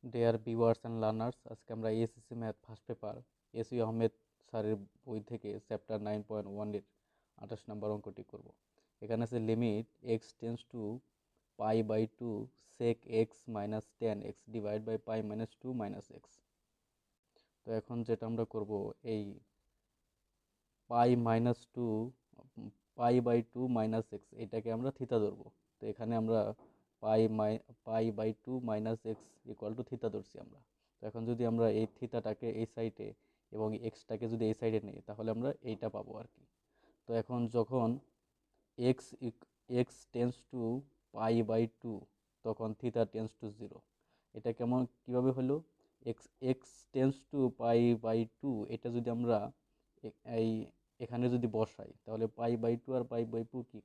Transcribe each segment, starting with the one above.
Dear viewers and learners, আজকে আমরা SSC math first paper S U Ahmed স্যারের বই থেকে চ্যাপ্টার 9.1 এর 28 নম্বর অঙ্কটি করব। এখানে আছে লিমিট এক্স টেন্স টু পাই/2 sec x minus 10x divide by pi minus 2 minus x. তো এখন যেটা আমরা করব, এই পাই/2 পাই/2 মাইনাস এক্স এটাকে আমরা থিতা ধরবো। তো এখানে আমরা পাই/2 মাইনাস এক্স ইকুয়াল টু থিতা ধরছি আমরা। তো এখন যদি আমরা এই থিতাটাকে এই সাইডে এবং এক্সটাকে যদি এই সাইডে নিই, তাহলে আমরা এইটা পাবো আর কি। তো এখন যখন এক্স এক্স টেন্স টু পাই/2, তখন থিতা টেন্স টু 0। এটা কিভাবে হলো? এক্স এক্স টেন্স টু পাই/2 এটা যদি আমরা এই এখানে যদি বসাই, তাহলে পাই/2 আর পাই/2 কি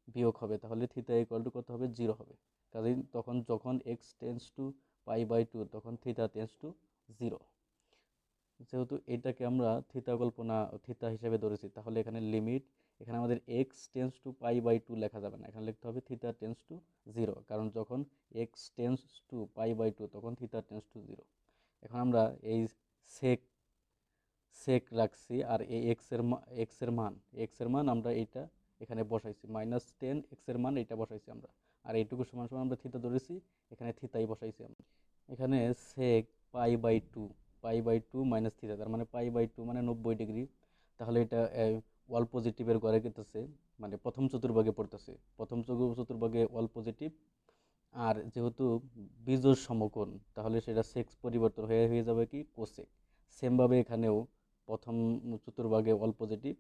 বিয়োগ হবে, তাহলে থিতা ইকুয়াল টু কত হবে? 0 হবে। কাজেই তখন যখন এক্স টেন্স টু পাই/2, তখন থিতা টেন্স টু 0। যেহেতু এটাকে আমরা থিতা হিসেবে ধরেছি, তাহলে এখানে লিমিট, এখানে আমাদের এক্স টেন্স টু পাই/2 লেখা যাবে না, এখানে লিখতে হবে থিতা টেন্স টু 0। কারণ যখন এক্স টেন্স টু পাই/2, তখন থিতা টেন্স টু 0। এখন আমরা এই সেক সেক রাখছি, আর এই এক্স এর মান আমরা এইটা এখানে বসাইছি, -10 এক্স এর মান এইটা বসাইছি আমরা। আর এইটুকু সমান সমান আমরা থিতা ধরেছি, এখানে থিতাই বসাইছি আমরা। এখানে সেক পাই/2 মাইনাস থিতা, তার মানে পাই/2 মানে 90 ডিগ্রি। তাহলে এটা ওয়াল পজিটিভের ঘরে গেতেছে, মানে প্রথম চতুর্ভাগে পড়তেছে, প্রথম চতুর্ভাগে ওয়াল পজিটিভ। আর যেহেতু বিজোড় সমকোণ, তাহলে সেটা সেক্স পরিবর্তন হয়ে হয়ে যাবে কি কোসেক। সেমভাবে এখানেও প্রথম চতুর্ভাগে অল পজিটিভ,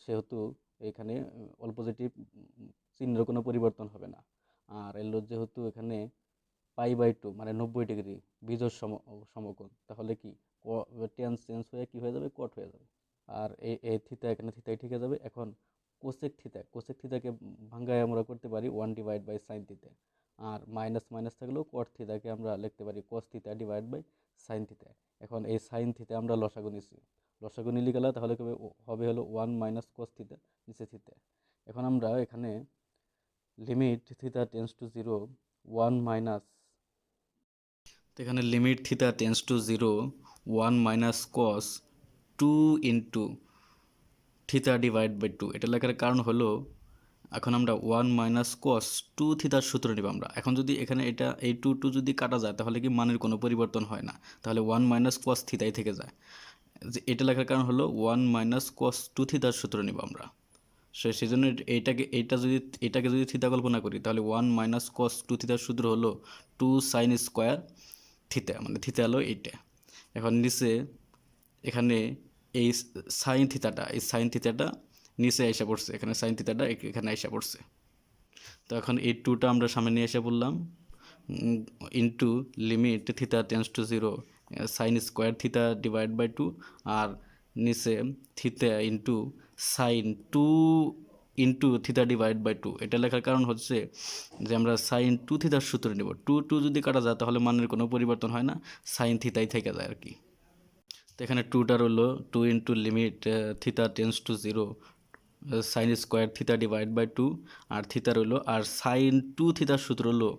সেহেতু এখানে অল পজিটিভ চিহ্নের কোনো পরিবর্তন হবে না। আর এলো যেহেতু এখানে পাই/2 মানে 90 ডিগ্রি বিজোড় সমকোণ, তাহলে কি টেন চেঞ্জ হয়ে কি হয়ে যাবে? কট হয়ে যাবে। আর এই থিতা এখানে থিতাই ঠিক যাবে। এখন কোসেক থিতাকে ভাঙ্গায় আমরা করতে পারি 1/sin থিতা। আর মাইনাস মাইনাস থাকলেও কট থিতাকে আমরা লিখতে পারি কস থিতা ডিভাইড বাই সাইন থিতা। এখন এই সাইন থিতা আমরা লসাগু নিছি, লসাগু নিলে গেলে তাহলে হবে হলো 1 মাইনাস কস থিতা নিচে থিতা। এখন আমরা এখানে limit theta tends to 0 1 minus, তো এখানে limit theta tends to 0 1 minus cos 2 into theta divide by 2। এটা লেখার কারণ হলো, এখন আমরা 1 মাইনাস কস 2 থিতার সূত্র নিব আমরা। এখন যদি এখানে এই 2 যদি কাটা যায়, তাহলে কি মানের কোনো পরিবর্তন হয় না, তাহলে 1 মাইনাস কস থিতাই থেকে যায়। যে এটা লেখার কারণ হলো 1 মাইনাস কস 2 থিতার সূত্র নিব আমরা। সেই জন্য এটাকে যদি থিতা কল্পনা করি, তাহলে 1 মাইনাস কস 2 থিতার সূত্র হলো 2 সাইন স্কোয়ার থিতা, মানে থিতা হলো এইটা। এখন নিচে এখানে এই সাইন থিতাটা নিচে এসে পড়ছে, এখানে সাইন থিতাটা এখানে এসে পড়ছে। তো এখন এই 2টা আমরা সামনে নিয়ে এসে বললাম into limit theta tends to 0 sine square theta divide by 2, আর নিচে theta into sine 2 into theta divide by 2। এটা লেখার কারণ হচ্ছে যে আমরা সাইন 2 থিতার সূত্র নেব। 2 যদি কাটা যায়, তাহলে মানের কোনো পরিবর্তন হয় না, সাইন থিতাই থেকে যায় আর কি। তো এখানে 2টার হলো 2 into limit theta tends to 0 sine square theta divide by 2, আর থিতা রইলো, আর সাইন 2 থিতার সূত্র হলো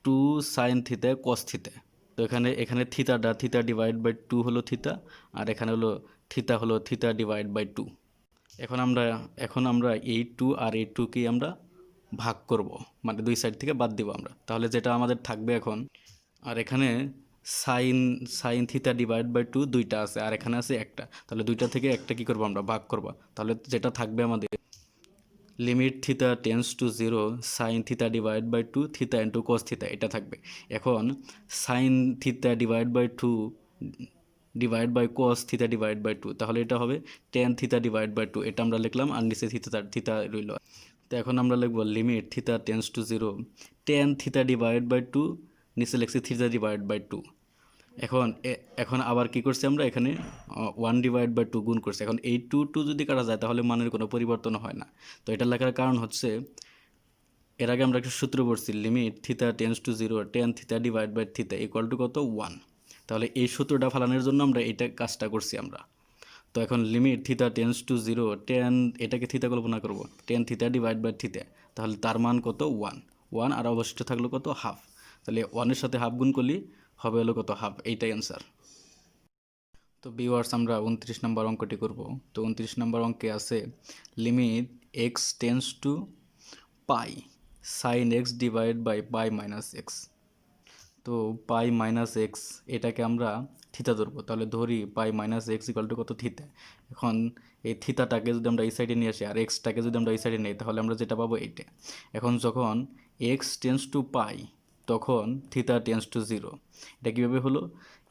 2 সাইন থিতা কস থিতা। তো এখানে থিতা ডিভাইড বাই 2 হলো থিতা, আর এখানে হলো থিতা ডিভাইড বাই 2। এখন আমরা এই 2 আর এই 2কে আমরা ভাগ করব, মানে দুই সাইড থেকে বাদ দিব আমরা, তাহলে যেটা আমাদের থাকবে এখন। আর এখানে sine sine theta divide by 2 দুইটা আছে, আর এখানে আছে একটা, তাহলে দুইটা থেকে একটা কি করব আমরা? ভাগ করব। তাহলে যেটা থাকবে আমাদের limit theta tends to 0 sine theta divide by 2 theta into cos theta, এটা থাকবে। এখন sine theta divide by 2 divide by cos theta divide by 2, তাহলে এটা হবে টেন থিতা ডিভাইড বাই 2। এটা আমরা লিখলাম, আর নিচে থিতা রইল। তো এখন আমরা লিখব limit theta tends to 0 tan theta divide by 2, নিচে লিখছি থিতা ডিভাইড বাই 2। এখন আবার কি করছি আমরা? এখানে 1 ডিভাইড বাই 2 গুণ করছি। এখন এই 2 যদি কাটা যায়, তাহলে মানের কোনো পরিবর্তন হয় না। তো এটা লেখার কারণ হচ্ছে, এর আগে আমরা একটা সূত্র পড়ছি, limit theta tends to 0 tan theta divide by theta equal to কত? 1। তাহলে এই সূত্রটা ফালানোর জন্য আমরা এটা কাজটা করছি আমরা। তো এখন limit theta tends to 0 ten, এটাকে থিতা কল্পনা করব, ten theta divide by theta, তাহলে তার মান কত? 1। আর অবশিষ্ট থাকলো কত? হাফ। তাহলে 1-এর সাথে হাফ গুণ করলে হবে হলো কত হাফ, এইটাই অ্যান্সার। তো ভিউয়ার্স আমরা 29 নম্বর অঙ্কটি করব। তো 29 নম্বর অঙ্কে আছে limit x tends to pi sine x divide by pi minus x. তো পাই মাইনাস এক্স এটাকে আমরা থিতা ধরবো, তাহলে ধরি পাই মাইনাস এক্স ইকাল টু কত থিতা। এখন এই থিতাটাকে যদি আমরা এই সাইডে নিয়ে আসি আর এক্সটাকে যদি আমরা এই সাইডে নিই তাহলে আমরা যেটা পাবো এইটা। এখন যখন এক্স টেন্স টু পাই তখন থিতা টেন্স টু জিরো। এটা কীভাবে হলো,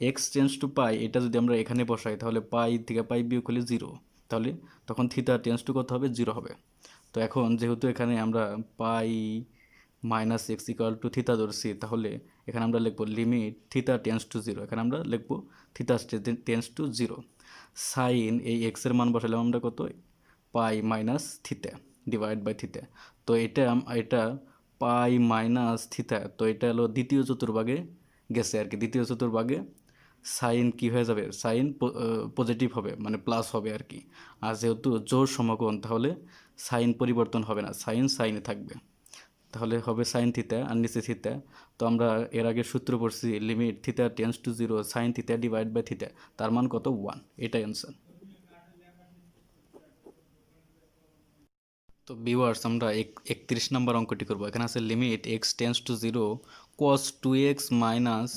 এক্স টেন্স টু পাই এটা যদি আমরা এখানে বসাই তাহলে পাই থেকে পাই বিয়োগ হলে জিরো, তাহলে তখন থিতা টেন্স টু কত হবে, জিরো হবে। তো এখন যেহেতু এখানে আমরা পাই মাইনাস এক্স ইকুয়াল টু থিতা ধরছি, তাহলে এখানে আমরা লিখবো limit theta tends to zero. এখানে আমরা লিখবো থিতা টেন্স টু জিরো। সাইন এই এক্সের মান বসালাম আমরা কত, পাই মাইনাস থিতা ডিভাইড বাই থিতা। তো এটা পাই মাইনাস থিতা, তো এটা হলো দ্বিতীয় চতুর্ভাগে গেছে আর কি। দ্বিতীয় চতুর্ভাগে সাইন কি হয়ে যাবে, সাইন পজিটিভ হবে, মানে প্লাস হবে আর কি। আর যেহেতু জোড় সমকোণ তাহলে সাইন পরিবর্তন হবে না, সাইন সাইনে থাকবে, তাহলে হবে সাইন থিতা আর নিচে থিতা। তো আমরা এর আগে সূত্র পড়ছি limit theta tends to zero sine theta divide by theta, তার মান কত, 1, এটাই অ্যান্সার। তো ভিউয়ার্স আমরা 31 নম্বর অঙ্কটি করবো। এখানে আছে limit x tends to zero cos 2x minus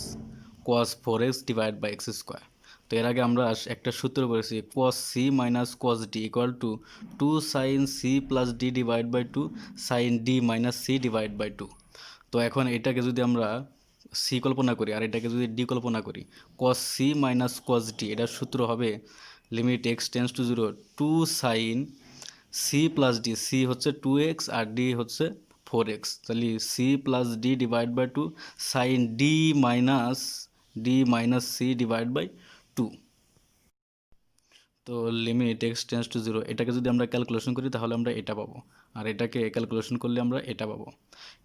cos 4x divide by x square. তো এর আগে আমরা একটা সূত্র করেছি cos C minus cos D equal to 2 sine C plus D divide by 2 sine D minus C divide by 2। তো এখন এটাকে যদি আমরা সি কল্পনা করি আর এটাকে যদি ডি কল্পনা করি, cos C minus cos D এটার সূত্র হবে limit x tends to zero 2 sine C plus D, C হচ্ছে 2x আর ডি হচ্ছে 4x, তাহলে C plus D divide by 2 sine D minus C divide by 2। তো limit x tends to zero এটাকে যদি আমরা ক্যালকুলেশন করি তাহলে আমরা এটা পাবো, আর এটাকে ক্যালকুলেশন করলে আমরা এটা পাবো।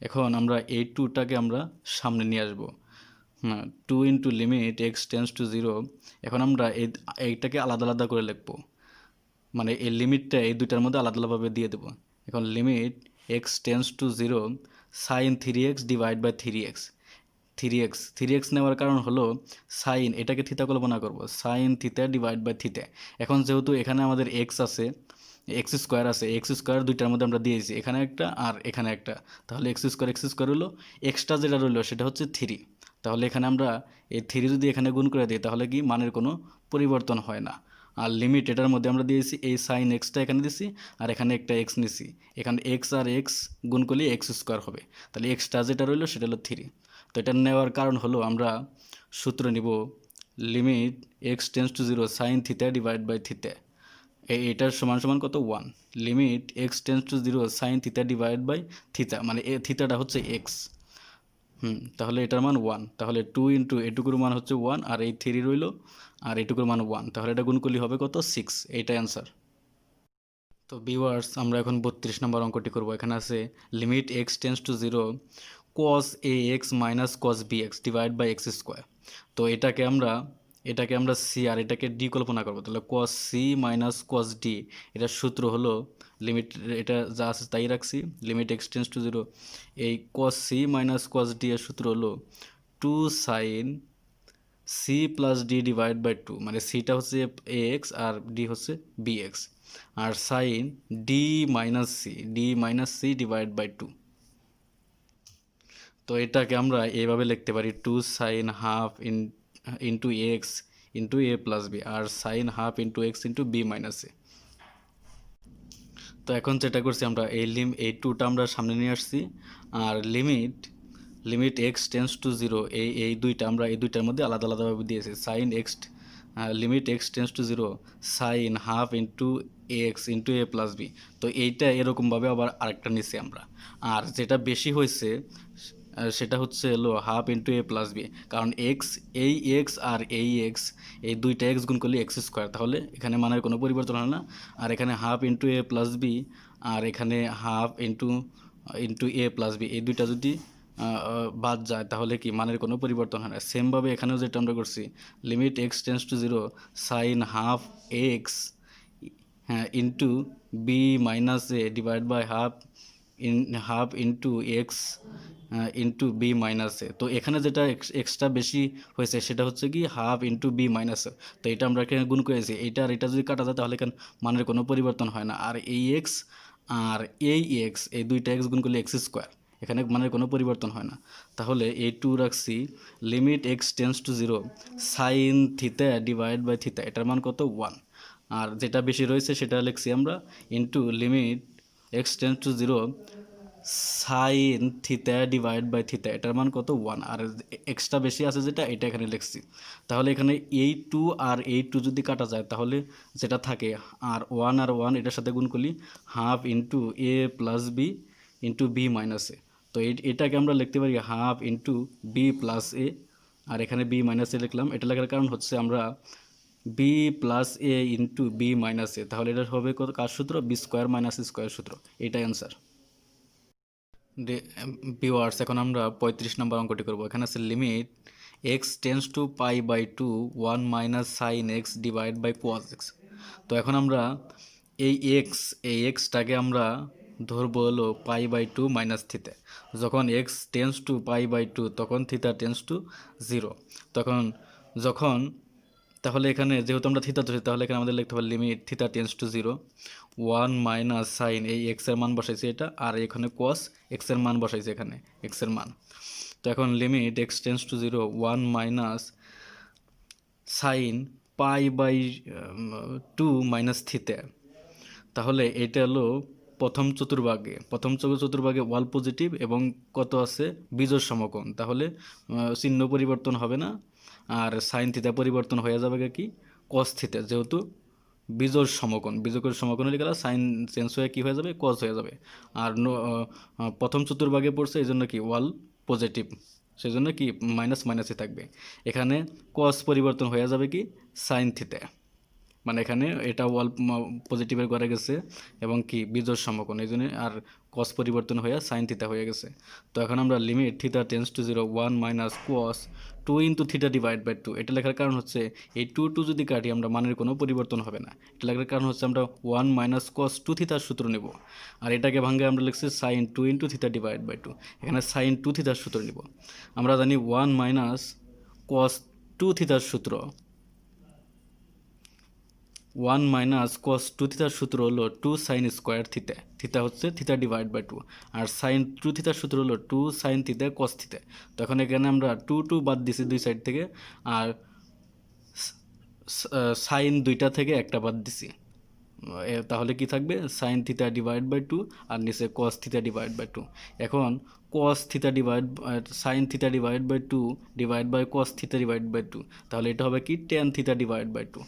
এখন আমরা এই টুটাকে আমরা সামনে নিয়ে আসবো, হ্যাঁ, 2 into limit x tends to zero. এখন আমরা এইটাকে আলাদা আলাদা করে লিখবো, মানে এই লিমিটটা এই দুইটার মধ্যে আলাদা আলাদাভাবে দিয়ে দেবো। এখন limit x tends to zero sine 3x divide by 3x। 3x নেওয়ার কারণ হলো সাইন এটাকে থিতা কল্পনা করব, সাইন থিতা ডিভাইড বাই থিতা। এখন যেহেতু এখানে আমাদের এক্স আছে, এক্স স্কোয়ার আছে, এক্স স্কোয়ার দুইটার মধ্যে আমরা দিয়েছি, এখানে একটা আর এখানে একটা, তাহলে এক্স স্কোয়ার হলো, এক্সট্রা যেটা রইলো সেটা হচ্ছে 3। তাহলে এখানে আমরা এই 3 যদি এখানে গুণ করে দিই তাহলে কি মানের কোনো পরিবর্তন হয় না। আর লিমিট এটার মধ্যে আমরা দিয়েছি এই সাইন এক্সটা এখানে দিছি আর এখানে একটা এক্স নিছি, এখানে এক্স আর এক্স গুণ করলে এক্স স্কোয়ার হবে, তাহলে এক্সট্রা যেটা রইলো সেটা হলো 3। তো এটা নেওয়ার কারণ হলো আমরা সূত্র নিব limit x tends to zero sine theta divide by theta, এটার সমান সমান কত, 1। Limit x tends to zero sine theta divide by theta, মানে থিতাটা হচ্ছে এক্স, তাহলে এটার মান 1, তাহলে 2 ইন্টু এটুকুর মান হচ্ছে 1 আর এই 3 রইল আর এটুকুর মান 1, তাহলে এটা গুণ করলে হবে কত, 6, এইটাই অ্যান্সার। তো ভিউয়ার্স আমরা এখন 32 নম্বর অঙ্কটি করব। এখানে আছে limit x tends to zero cos a x minus cos b x divide by x square. তো এটাকে আমরা সি আর এটাকে ডি কল্পনা করবো, তাহলে cos C minus cos D এটার সূত্র হলো লিমিট, এটা যা আছে তাই রাখছি, limit x tends to zero এই cos C minus cos D এর সূত্র হলো 2 sine C plus D divide by 2, মানে সিটা হচ্ছে এ এক্স আর ডি হচ্ছে বি এক্স, আর sine D minus C divide by 2। তো এটাকে আমরা এইভাবে লিখতে পারি 2 sine half into x into A plus B আর sine half into x into B minus A. তো এখন যেটা করছি আমরা এই টুটা আমরা সামনে নিয়ে আসছি, আর limit x tends to zero এই দুইটা আমরা এই দুইটার মধ্যে আলাদা আলাদাভাবে দিয়েছি, sine x limit x tends to zero sine half into x into A plus B. তো এইটা এরকমভাবে আবার আরেকটা নিছি আমরা, আর যেটা বেশি হয়েছে সেটা হচ্ছে হলো half into A plus B, কারণ এক্স আর এই দুইটা এক্স গুণ করলে এক্স স্কোয়ার, তাহলে এখানে মানের কোনো পরিবর্তন হয় না। আর এখানে half into A plus B আর এখানে half into A plus B, এই দুইটা যদি বাদ যায় তাহলে কি মানের কোনো পরিবর্তন হয় না। সেমভাবে এখানেও যেটা আমরা করছি limit x tends to zero sine half x into B minus A divide by half into x into B minus A. তো এখানে যেটা এক্সট্রা বেশি হয়েছে সেটা হচ্ছে কি half into B minus A. তো এটা আমরা এখানে গুণ করেছি, এইটা আর এটা যদি কাটা যায় তাহলে এখানে মানের কোনো পরিবর্তন হয় না। আর এই এক্স আর এই এক্স, এই দুইটা এক্স গুণ করলে এক্স স্কোয়ার, এখানে মানের কোনো পরিবর্তন হয় না। তাহলে এই টু রাখছি, limit x tends to zero sine theta divide by theta, এটার মান কত 1। আর যেটা বেশি রয়েছে সেটা লিখছি আমরা into limit x tends to zero sine theta divide by theta, এটার মান কত 1। আর এক্সট্রা বেশি আছে যেটা, এটা এখানে লিখছি। তাহলে এখানে এই টু আর এই টু যদি কাটা যায় তাহলে যেটা থাকে আর ওয়ান এটার সাথে গুণ করলি half into A plus B into B minus A. তো এটাকে আমরা লিখতে পারি half into B plus A, আর এখানে বি মাইনাস এ লিখলাম। এটা লেখার কারণ হচ্ছে আমরা বি প্লাস এ ইন্টু বি মাইনাস এ, তাহলে এটা হবে কত কার সূত্র, বি স্কোয়ার মাইনাস স্কোয়ার সূত্র, এটাই অ্যান্সার। ভিউয়ার্স, এখন আমরা 35 নম্বর অঙ্কটি করব। এখানে আছে limit x tends to pi by two 1 minus sine x divide by cos x. তো এখন আমরা এই এক্সটাকে আমরা ধরবো হলো pi by two minus theta. যখন x tends to pi by two তখন থিতা টেন্স টু জিরো। যখন তাহলে এখানে যেহেতু আমরা থিতা ধরছি তাহলে এখানে আমাদের লিখতে হবে limit theta tends to zero 1 minus sine, এই এক্সের মান বসাইছি এটা, আর এখানে কস এক্সের মান বসাইছি এখানে এক্সের মান। তো এখন limit x tends to zero 1 minus sine pi by two minus theta. তাহলে এটা হলো প্রথম চতুর্ভাগে ওয়াল পজিটিভ এবং কত আছে বিজোড় সমকোণ, তাহলে চিহ্ন পরিবর্তন হবে না। আর সাইন থিতা পরিবর্তন হয়ে যাবে কি কস থিতা, যেহেতু বিজোড় সমকোণ হলে গেলে সাইন চেঞ্জ হয়ে কী হয়ে যাবে কস হয়ে যাবে। আর প্রথম চতুর্ভাগে পড়ছে এই জন্য কি ওয়াল পজিটিভ, সেই জন্য কি মাইনাস মাইনাসই থাকবে। এখানে কস পরিবর্তন হয়ে যাবে কি সাইন থিতা, মানে এখানে এটা ওয়াল পজিটিভের ঘরে গেছে এবং কি বিজোড় সমকোণ, এই জন্য আর কস পরিবর্তন হয়ে সাইন থিতা হয়ে গেছে। তো এখন আমরা limit theta tends to zero 1 minus cos 2 into theta divide by 2, এটা লেখার কারণ হচ্ছে এই টু যদি কাটি আমরা মানের কোনো পরিবর্তন হবে না। এটা লেখার কারণ হচ্ছে আমরা 1 মাইনাস কস 2 থিতার সূত্র নেব, আর এটাকে ভাঙে আমরা লিখছি sine 2 into theta divide by 2, এখানে সাইন 2 থিতার সূত্র নেব। আমরা জানি 1 মাইনাস কস 2 থিতার সূত্র 1 মাইনাস কস 2 থিতার সূত্র হলো 2 সাইন স্কোয়ার থিতা, থিতা হচ্ছে থিতা ডিভাইড বাই 2, আর সাইন 2 থিতার সূত্র হলো 2 সাইন থিতা কস থিতা। তখন এখানে আমরা 2 বাদ দিছি দুই সাইড থেকে, আর সাইন দুইটা থেকে একটা বাদ দিছি, তাহলে কি থাকবে সাইন থিতা ডিভাইড বাই 2 আর নিচে কস থিতা ডিভাইড বাই 2। এখন cos theta divide sine theta divide by 2 divide by cos theta divide by 2, তাহলে এটা হবে কি টেন থিতা ডিভাইড বাই 2।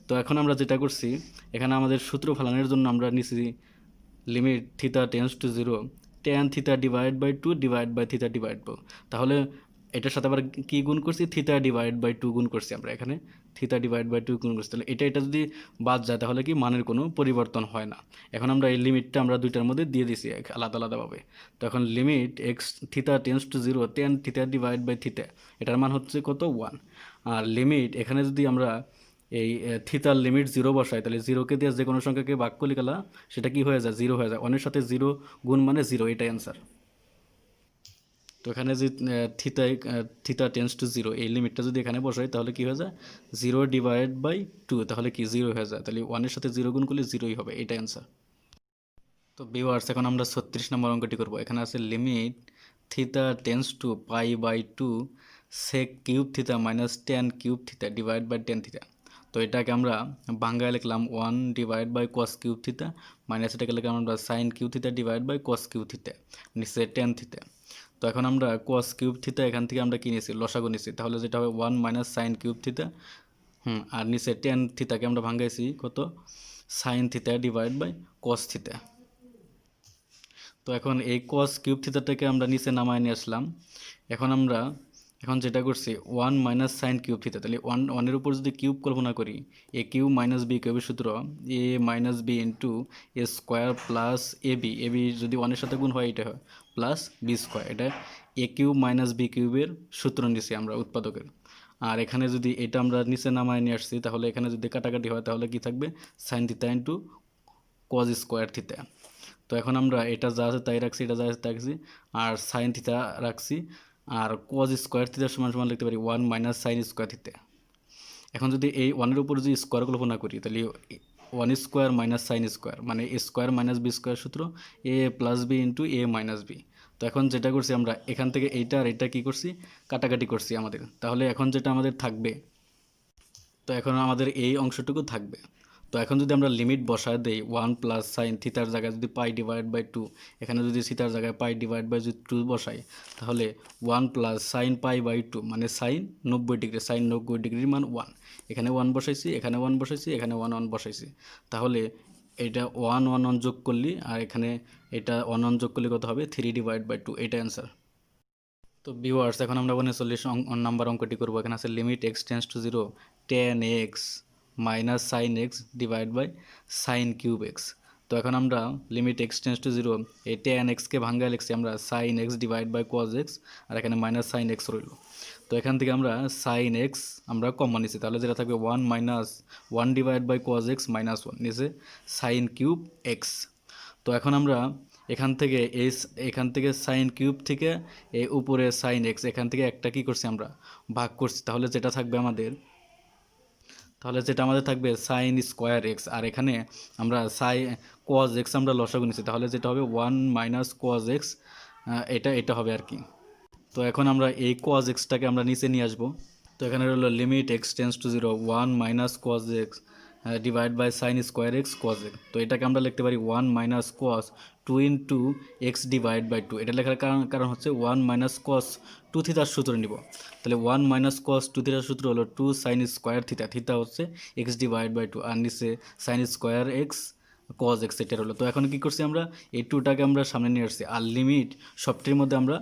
তো এখন আমরা যেটা করছি এখানে আমাদের সূত্র ফেলানোর জন্য আমরা নিচে limit theta tends to zero tan theta divide by 2 divide by theta divide by, তাহলে এটার সাথে আবার কি গুণ করছি থিতা ডিভাইড বাই 2 গুণ করছি আমরা এখানে থিতা ডিভাইড বাই 2 গুণ করছি। তাহলে এটা যদি বাদ যায় তাহলে কি মানের কোনো পরিবর্তন হয় না। এখন আমরা এই লিমিটটা আমরা দুইটার মধ্যে দিয়ে দিছি আলাদা আলাদাভাবে। তো এখন limit x theta tends to zero tan theta divide by theta, এটার মান হচ্ছে কত 1। আর লিমিট এখানে যদি আমরা এই থিতার লিমিট জিরো বসাই তাহলে জিরোকে দিয়ে যে কোনো সংখ্যাকে ভাগ করলে গেলা সেটা কি হয়ে যায় জিরো হয়ে যায়, অনেক সাথে জিরো গুণ মানে জিরো, এটাই অ্যান্সার। তো এখানে যে থিতা টেন্স টু জিরো এই লিমিটটা যদি এখানে বসাই তাহলে কি হয়ে যায় 0 ডিভাইড বাই 2, তাহলে কি জিরো হয়ে যায়, তাহলে 1-এর সাথে জিরো গুণ করলে জিরোই হবে, এটাই অ্যান্সার। তো ভিউয়ার্স, এখন আমরা 36 নম্বর অঙ্কটি করব। এখানে আছে limit theta tends to pi by 2 sec cube theta minus 10 cube theta divide by 10 theta. তো এটাকে আমরা বাংলায় লিখলাম 1 divide by cos cube theta minus এটাকে লিখলাম আমরা sine cube theta divide by cos cube theta নিচে 10 থিতা। তো এখন আমরা কস কিউব থিতা এখান থেকে আমরা কি নিয়েছি লসাগু নিয়েছি, তাহলে যেটা হবে 1 মাইনাস সাইন কিউব থিতা, আর নিচে 10 থিতাকে আমরা ভাঙাইছি কত sine theta divide by cos theta. তো এখন এই কস কিউব থিতাটাকে আমরা নিচে নামায় নিয়ে আসলাম। এখন যেটা করছি 1 মাইনাস সাইন কিউব থিতা, তাহলে ওয়ানের উপর যদি কিউব কল্পনা করি এ কিউব মাইনাস বি কিউবের সূত্র এ minus B into A square plus A B যদি ওয়ানের সাথে গুণ হয় এটা হয় প্লাস বি স্কোয়ার, এটা এ কিউব মাইনাস বি কিউবের সূত্র নিছি আমরা উৎপাদকের। আর এখানে যদি এটা আমরা নিচে নামায় নিয়ে আসছি তাহলে এখানে যদি কাটাকাটি হয় তাহলে কি থাকবে সাইন থিতা ইন্টু কজ স্কোয়ার থিতা। তো এখন আমরা এটা যা আছে তাই রাখছি, এটা যা আছে তাই রাখছি, আর সাইন থিতা রাখছি, আর কজ স্কোয়ার থিতা সমান সমান লিখতে পারি 1 মাইনাস সাইন স্কোয়ার থিতা। এখন যদি এই ওয়ানের উপর যদি স্কোয়ার কল্পনা করি তাহলে 1 স্কোয়ার মাইনাস সাইন স্কোয়ার মানে এ স্কোয়ার মাইনাস বি স্কোয়ার সূত্র এ প্লাস বি ইন্টু এ মাইনাস বি। তো এখন যেটা করছি আমরা এখান থেকে এইটা আর এটা কী করছি, কাটাকাটি করছি আমাদের। তাহলে এখন যেটা আমাদের থাকবে, তো এখন আমাদের এই অংশটুকু থাকবে। তো এখন যদি আমরা লিমিট বসায় দেই 1 প্লাস সাইন থিতার জায়গায় যদি পাই ডিভাইড বাই 2, এখানে যদি থিতার জায়গায় পাই ডিভাইড বাই যদি 2 বসাই, তাহলে 1 প্লাস সাইন পাই বাই 2 মানে সাইন 90 ডিগ্রি, সাইন 90 ডিগ্রির মান 1। এখানে 1 বসাইছি, এখানে 1 বসাইছি, এখানে 1 1 বসাইছি। তাহলে এটা 1 1 1 যোগ করলি আর এখানে এটা 1 1 যোগ করলে কত হবে, 3 ডিভাইড বাই 2, এটা অ্যান্সার। তো ভিউয়ার্স এখন আমরা 49 নাম্বার অঙ্কটি করবো। এখানে আছে limit x tends to 0 tan x minus sine x divide by sine cube x. তো এখন আমরা লিমিট এক্স টেন্স টু 0 এই tan এক্সকে ভাঙ্গায় লিখছি আমরা sine x divide by cos x, আর এখানে মাইনাস সাইন এক্স রইল। তো এখান থেকে আমরা সাইন এক্স আমরা কমন নিছি, তাহলে যেটা থাকবে 1 minus 1 divide by cos x minus 1 নিচে সাইন কিউব এক্স। তো এখন আমরা এখান থেকে সাইন কিউব থেকে এই উপরে সাইন এক্স, এখান থেকে একটা কি করছি আমরা ভাগ করছি, তাহলে যেটা আমাদের থাকবে সাইন স্কোয়ার এক্স, আর এখানে আমরা কজ এক্স আমরা লসাগু নিচ্ছি, তাহলে যেটা হবে 1 মাইনাস কজ এক্স, এটা হবে আর কি। তো এখন আমরা এই কজ এক্সটাকে আমরা নিচে নিয়ে আসবো। তো এখানে হলো limit x tends to 0 1 minus cos x divide by sine square x cos x. তো এটাকে আমরা লিখতে পারি 1 minus cos 2 into x divide by 2। এটা লেখার কারণ হচ্ছে 1 মাইনাস কস 2 থিতার সূত্র নিব। তাহলে 1 মাইনাস কস 2 থিতার সূত্র হলো 2 সাইন স্কোয়ার থিতা, থিতা হচ্ছে এক্স ডিভাইড বাই 2, আর নিচে sine square x cos x এটা হলো। তো এখন কী করছি আমরা এই 2টাকে আমরা সামনে নিয়ে আসছি, আর লিমিট সবটির মধ্যে আমরা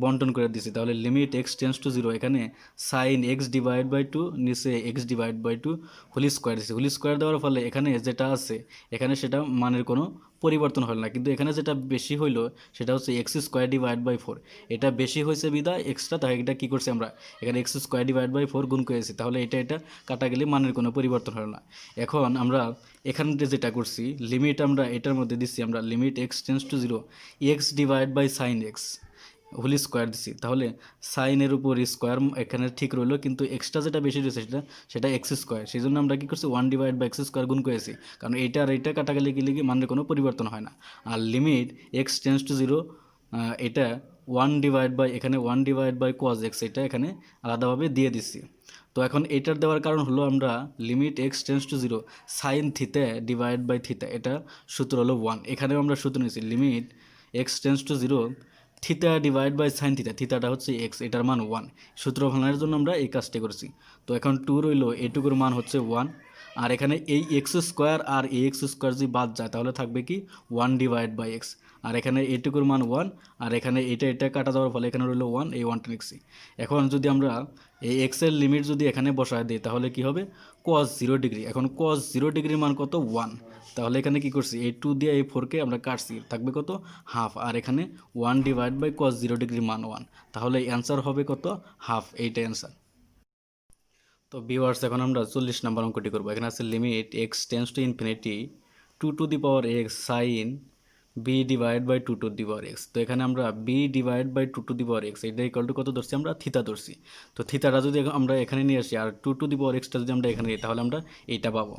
বন্টন করে দিছি। তাহলে লিমিট এক্স টেন্স টু 0 এখানে সাইন এক্স ডিভাইড বাই 2 নিচে x divide by 2 whole square দিছি। হোল স্কোয়ার দেওয়ার ফলে এখানে যেটা আছে এখানে সেটা মানের কোনো পরিবর্তন হলো না, কিন্তু এখানে যেটা বেশি হইলো সেটা হচ্ছে এক্স স্কোয়ার ডিভাইড বাই 4। এটা বেশি হয়েছে বিদায় এক্সট্রা, তাই এটা কী করছি আমরা এখানে এক্স স্কোয়ার ডিভাইড বাই 4 গুণ করেছি, তাহলে এটা কাটা গেলে মানের কোনো পরিবর্তন হলো না। এখন আমরা এখানে যেটা করছি লিমিট আমরা এটার মধ্যে দিচ্ছি আমরা limit x tends to 0 x divide by sine x whole square দিছি, তাহলে সাইনের উপর স্কোয়ার এখানে ঠিক রইলো, কিন্তু এক্সট্রা যেটা বেশি রয়েছে সেটা এক্স স্কোয়ার, সেই জন্য আমরা কী করছি 1 ডিভাইড বাই এক্স স্কোয়ার গুণ করেছি, কারণ এইটা আর এইটা কাটা গেলে কি মানের কোনো পরিবর্তন হয় না। আর লিমিট এক্স টেন্স টু 0 এটা 1 ডিভাইড বাই এখানে 1 ডিভাইড বাই কজ এক্স এটা এখানে আলাদাভাবে দিয়ে দিচ্ছি। তো এখন এইটার দেওয়ার কারণ হলো আমরা limit x tends to 0 sine theta divide by theta, এটা সূত্র হলো 1। এখানেও আমরা সূত্র নিয়েছি limit x tends to 0 theta divide by sine theta, থিতাটা হচ্ছে এক্স, এটার মান 1। সূত্র ভাঙানোর জন্য আমরা এই কাজটি করছি। তো এখন 2 রইল, এটুকুর মান হচ্ছে 1, আর এখানে এই এক্স স্কোয়ার আর এই এক্স স্কোয়ার যদি বাদ যায় তাহলে থাকবে কি 1 ডিভাইড বাই এক্স, আর এখানে এটুকুর মান 1, আর এখানে এটা কাটা যাওয়ার ফলে এখানে রইল 1, এই 1টা লিখছি। এখন যদি আমরা এই এক্সের লিমিট যদি এখানে বসায় দিই তাহলে কি হবে cos 0 ডিগ্রি। এখন cos 0 ডিগ্রির মান কত 1, তাহলে এখানে কি করছি এই 2 দিয়ে এই 4কে আমরা কাটছি, থাকবে কত হাফ, আর এখানে 1 ডিভাইড বাই cos 0 ডিগ্রির মান 1, তাহলে অ্যান্সার হবে কত হাফ, এইটা অ্যান্সার। তো ভিউয়ার্স এখন আমরা 40 নম্বর অঙ্কটি করবো। এখানে আছে limit x tends to infinity 2 to the power x sine b divide by 2 to the power x. তো এখানে আমরা b divide by 2 to the power x এটা ইকুয়াল টু কত ধরছি আমরা থিতা ধরছি। তো থিতাটা যদি আমরা এখানে নিয়ে আসি আর 2 টু দি পাওয়ার এক্সটা যদি আমরা এখানে নিই তাহলে আমরা এইটা পাবো।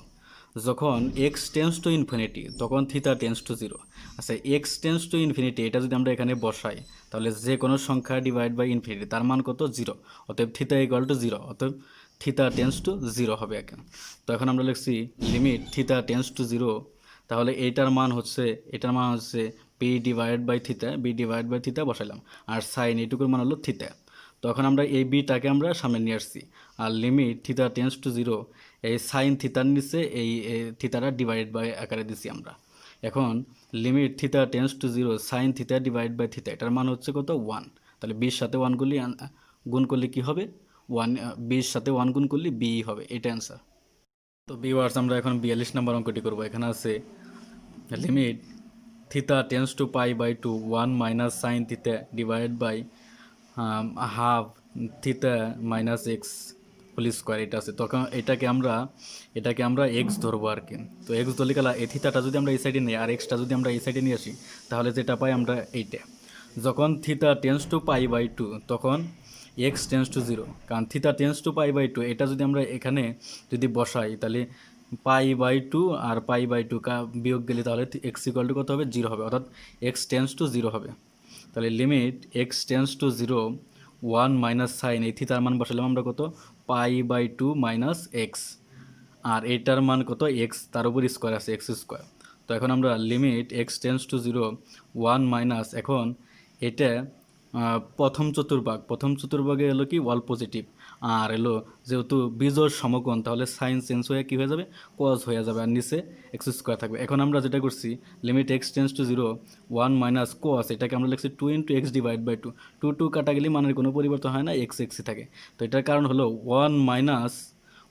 যখন এক্স টেন্স টু ইনফিনিটি তখন থিতা টেন্স টু 0। আচ্ছা এক্স টেন্স টু ইনফিনিটি এটা যদি আমরা এখানে বসাই তাহলে যে কোনো সংখ্যা ডিভাইড বাই ইনফিনিটি তার মান কত 0, অতএব থিতা ইকুয়াল টু 0, অতএব থিতা টেন্স টু 0 হবে এখানে। তো এখন আমরা লিখছি লিমিট থিতা টেন্স টু 0, তাহলে এটার মান হচ্ছে বি ডিভাইড বাই থিতা বসাইলাম, আর সাইন এটুকুর মান হলো থিতা। তো এখন আমরা এই বিটাকে আমরা সামনে নিয়ে আসছি, আর লিমিট থিতা টেন্স টু 0 এই সাইন থিতার নিচে এই থিতাটা ডিভাইড বাই আকারে দিছি আমরা। এখন limit theta tends to 0 sine theta divide by theta এটার মান হচ্ছে কত 1, তাহলে বির সাথে 1 গুণ করলে কি হবে 1, বির সাথে 1 গুণ করলে বি হবে, এটা অ্যান্সার। তো ভিউয়ার্স আমরা এখন 42 নম্বর অঙ্কটি করবো। এখানে আছে limit theta tends to pi by 2 1 minus sine theta divide by half theta minus x. Whole square এটা আছে, তখন এটাকে আমরা এক্স ধরবো আর কি। তো এক্স ধরলে গেলা এই থিতাটা যদি আমরা এই সাইডে নিই আর এক্সটা যদি আমরা এই সাইডে নিয়ে আসি, তাহলে যেটা পাই আমরা এইটা। যখন theta tends to pi by two তখন এক্স টেন্স টু জিরো, কারণ theta tends to pi by two এটা যদি আমরা এখানে যদি বসাই তাহলে পাই বাই টু আর পাই বাই টু বিয়োগ গেলে তাহলে এক্স ইকুয়াল টু কত হবে, জিরো হবে, অর্থাৎ এক্স টেন্স টু জিরো হবে। তাহলে limit x tends to zero one minus sine এই থিতার মান বসালাম আমরা কত, pi by two minus x, আর এটার মান কত এক্স, তার উপর স্কোয়ার আছে এক্স স্কোয়ার। তো এখন আমরা limit x tends to zero one minus, এখন এটা প্রথম চতুর্ভাগে এলো কি ওয়াল পজিটিভ, আর এলো যেহেতু বিজোড় সমকোণ তাহলে সাইন চেঞ্জ হয়ে কী হয়ে যাবে, কজ হয়ে যাবে, আর নিচে এক্স স্কোয়ার থাকবে। এখন আমরা যেটা করছি limit x tends to zero one minus cos, এটাকে আমরা লিখছি two into x divide by two, two two কাটা গেলে মানের কোনো পরিবর্তন হয় না, এক্স এক্সই থাকে। তো এটার কারণ হলো ওয়ান মাইনাস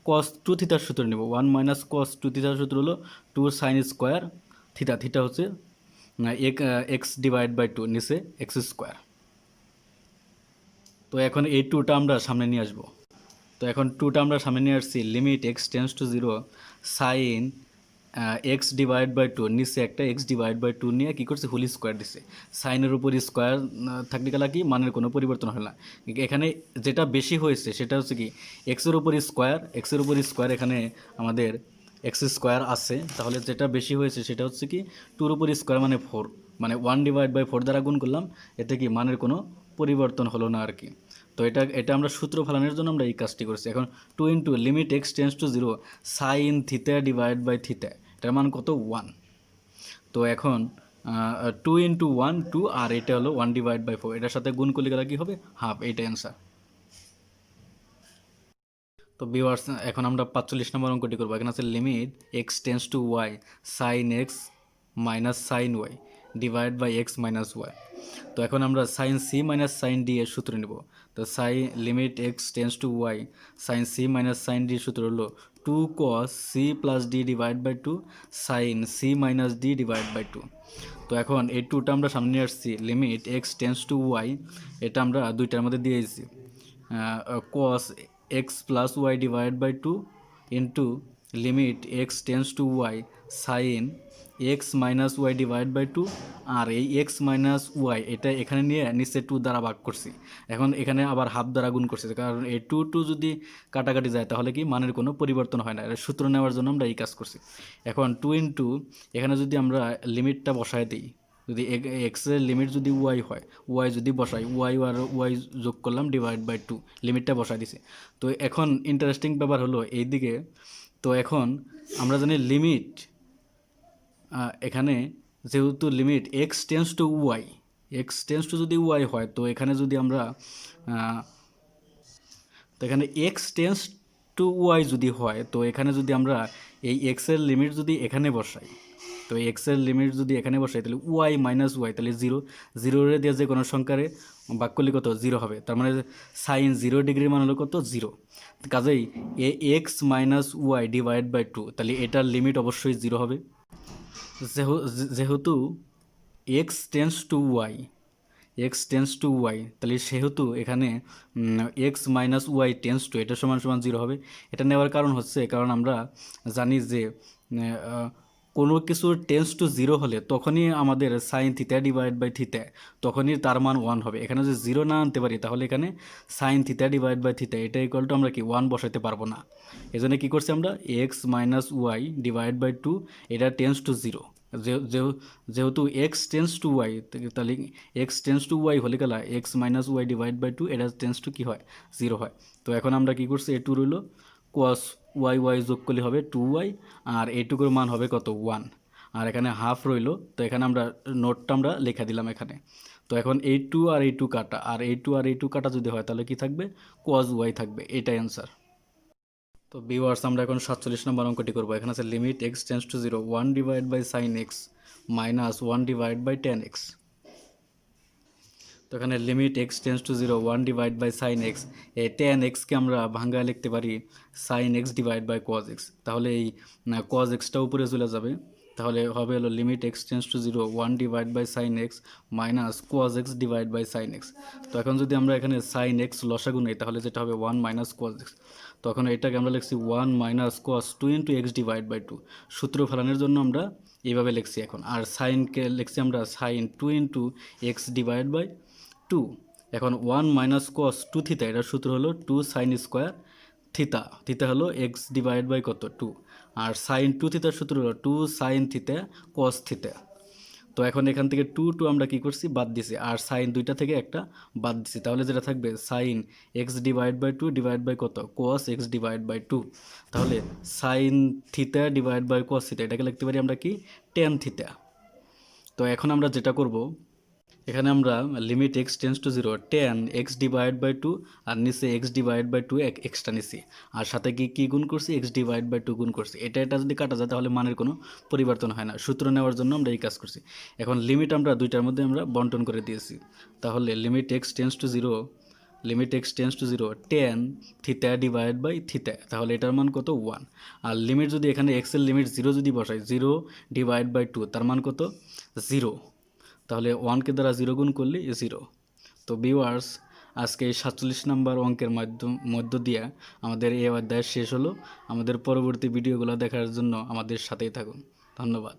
কস টু থিটার সূত্র নেব, ওয়ান মাইনাস কস টু থিটার সূত্র হলো two sine square theta, theta হচ্ছে এক্স ডিভাইড বাই টু, নিচে এক্স স্কোয়ার। তো এখন এই টুটা আমরা সামনে নিয়ে আসবো। তো এখন টুটা আমরা সামনে নিয়ে আসছি, limit x tends to zero sine x divide by two, নিচে একটা এক্স ডিভাইড বাই টু নিয়ে কী করছে, হোল স্কোয়ার দিচ্ছে। সাইনের উপর স্কোয়ার থাকলে গেলা কি মানের কোনো পরিবর্তন হয় না। এখানে যেটা বেশি হয়েছে সেটা হচ্ছে কি এক্সের উপর স্কোয়ার, এখানে আমাদের এক্স স্কোয়ার আছে, তাহলে যেটা বেশি হয়েছে সেটা হচ্ছে কি টুর উপর স্কোয়ার মানে ফোর, মানে ওয়ান ডিভাইড বাই ফোর দ্বারা গুণ করলাম, এতে কি মানের কোনো পরিবর্তন হলো না আর কি। তো এটা আমরা সূত্র ফেলানোর জন্য আমরা এই কাজটি করছি। এখন two into limit x tends to zero sine theta divide by theta, এটার মান কত, ওয়ান। তো এখন টু ইন্টু ওয়ান টু, আর এটা হলো ওয়ান ডিভাইড বাই ফোর, এটার সাথে গুণ করলে গেলে কী হবে, হাফ, এইটা অ্যান্সার। তো ভিউয়ার্স এখন আমরা 45 নম্বর অঙ্কটি করবো। এখানে আছে limit x tends to y sine x minus sine y divide by x minus y. তো এখন আমরা sine C minus sine D এর সূত্র নেব। তো limit x tends to y sine C minus sine D সূত্র হলো two cos C plus D divide by two sine C minus D divide by two. তো এখন এই টুটা আমরা সামনে নিয়ে আসছি, limit x tends to Y, এটা আমরা দুইটার মধ্যে দিয়েছি cos x plus y divided by 2 into limit x tends to y sin x minus y divided by 2, আর এই x minus y এটা এখানে নিয়ে নিচে 2 দ্বারা ভাগ করছি, এখন এখানে আবার হাফ দ্বারা গুণ করছি, কারণ এই 2 যদি কাটাকাটি যায় তাহলে কি মানের কোনো পরিবর্তন হয় না, এটা সূত্র নেওয়ার জন্য আমরা এই কাজ করছি। এখন 2 ইন্টু এখানে যদি আমরা লিমিটটা বসায় দিই, যদি এক্সের লিমিট যদি ওয়াই হয়, ওয়াই যদি বসাই, ওয়াই আর ওয়াই যোগ করলাম ডিভাইড বাই টু, লিমিটটা বসাই দিছে। তো এখন ইন্টারেস্টিং ব্যাপার হলো এই দিকে, তো এখন আমরা জানি লিমিট এখানে যেহেতু limit x tends to y, x tends to যদি ওয়াই হয়, তো এখানে যদি আমরা তো এখানে এক্স টেন্স টু ওয়াই যদি হয়, তো এখানে যদি আমরা এই এক্সের লিমিট যদি এখানে বসাই, তো এক্সের লিমিট যদি এখানে বসাই তাহলে ওয়াই মাইনাস ওয়াই, তাহলে জিরো, জিরোরে দিয়ে যে কোনো সংখ্যারে ভাগ করলে কত, জিরো হবে, তার মানে সাইন 0 ডিগ্রির মান হলো কত, জিরো। কাজেই x minus y divide by two, তাহলে এটার লিমিট অবশ্যই জিরো হবে। যেহেতু এক্স টেন্স টু ওয়াই, তাহলে সেহেতু এখানে x minus y tends to, এটা সমান সমান জিরো হবে। এটা নেওয়ার কারণ হচ্ছে, কারণ আমরা জানি যে কোনো কিছুর টেন্স টু জিরো হলে তখনই আমাদের সাইন থিতা ডিভাইড বাই থিতা, তখনই তার মান ওয়ান হবে। এখানে যদি জিরো না আনতে পারি তাহলে এখানে sign theta divide by theta এটা ইকুয়াল টু আমরা কি ওয়ান বসাতে পারবো না। এই জন্য কী করছি আমরা, x minus y divide by two, এটা টেন্স টু জিরো, যেহেতু এক্স টেন্স টু ওয়াই, তাহলে এক্স টেন্স টু ওয়াই হলে গেলা x minus y divide by two, এটা টেন্স টু কী হয়, জিরো হয়। তো এখন আমরা কী করছি, এ টু রইল কোয়াস ওয়াই ওয়াই যোগ করলে হবে টু ওয়াই, আর এইটুকুর মান হবে কত, ওয়ান, আর এখানে হাফ রইল। তো এখানে আমরা নোটটা আমরা লেখা দিলাম এখানে। তো এখন এই টু আর এই টু কাটা, আর এই টু আর এই টু কাটা যদি হয় তাহলে কি থাকবে, কোয়াস ওয়াই থাকবে, এটাই অ্যান্সার। তো ভিউয়ার্স আমরা এখন 47 নম্বর অঙ্কটি করবো। এখানে আছে limit x tends to zero one divide by sine x minus one divide by tan x. তো এখানে limit x tends to zero one divide by sine x, এই টেন এক্সকে আমরা ভাঙ্গায় লিখতে পারি sine x divide by cos x, তাহলে এই কজ এক্সটা উপরে চলে যাবে, তাহলে হবে হলো limit x tends to zero 1 divide by sine x minus cos x divide by sine x. তো এখন যদি আমরা এখানে সাইন এক্স লসাগু নেই তাহলে যেটা হবে 1 মাইনাস কোয়াজ এক্স। তখন এটাকে আমরা লিখছি 1 মাইনাস কোয়াস 2 ইন্টু এক্স ডিভাইড বাই 2। সূত্র ফেলানোর জন্য আমরা এইভাবে লিখছি এখন। আর সাইনকে লিখছি আমরা sine 2 into x divide by 2। এখন 1 মাইনাস কস 2 থিতা, এটার সূত্র হলো 2 সাইন স্কোয়ার থিতা। থিতা হলো এক্স ডিভাইড বাই কত 2। আর সাইন 2 থিতার সূত্র হলো 2 সাইন থিতা কস থিতা। তো এখন এখান থেকে 2 আমরা কি করছি বাদ দিছি, আর সাইন দুইটা থেকে একটা বাদ দিছি। তাহলে যেটা থাকবে sine x divide by 2 divide by কত কস এক্স ডিভাইড বাই 2। তাহলে sine theta divide by cos theta, এটাকে লিখতে পারি আমরা কি টেন থিতা। তো এখন আমরা যেটা করব, এখানে আমরা limit x tends to zero tan x divide by 2 আর নিচে এক্স ডিভাইড বাই 2 এক্সট্রা নিছি, আর সাথে কি গুণ করছি এক্স ডিভাইড বাই 2 গুণ করছি। এটা যদি কাটা যায় তাহলে মানের কোনো পরিবর্তন হয় না। সূত্র নেওয়ার জন্য আমরা এই কাজ করছি। এখন লিমিট আমরা দুইটার মধ্যে আমরা বন্টন করে দিয়েছি। তাহলে limit x tends to zero tan theta divide by theta, তাহলে এটার মান কত 1। আর লিমিট যদি এখানে এক্সের লিমিট 0 যদি বসাই 0 ডিভাইড বাই 2, তার মান কত 0। তাহলে 1কে দ্বারা 0 গুণ করলে 0। তো ভিউয়ার্স, আজকে এই 47 নম্বর অঙ্কের মধ্য দিয়ে আমাদের এই অধ্যায় শেষ হলো। আমাদের পরবর্তী ভিডিওগুলো দেখার জন্য আমাদের সাথেই থাকুন। ধন্যবাদ।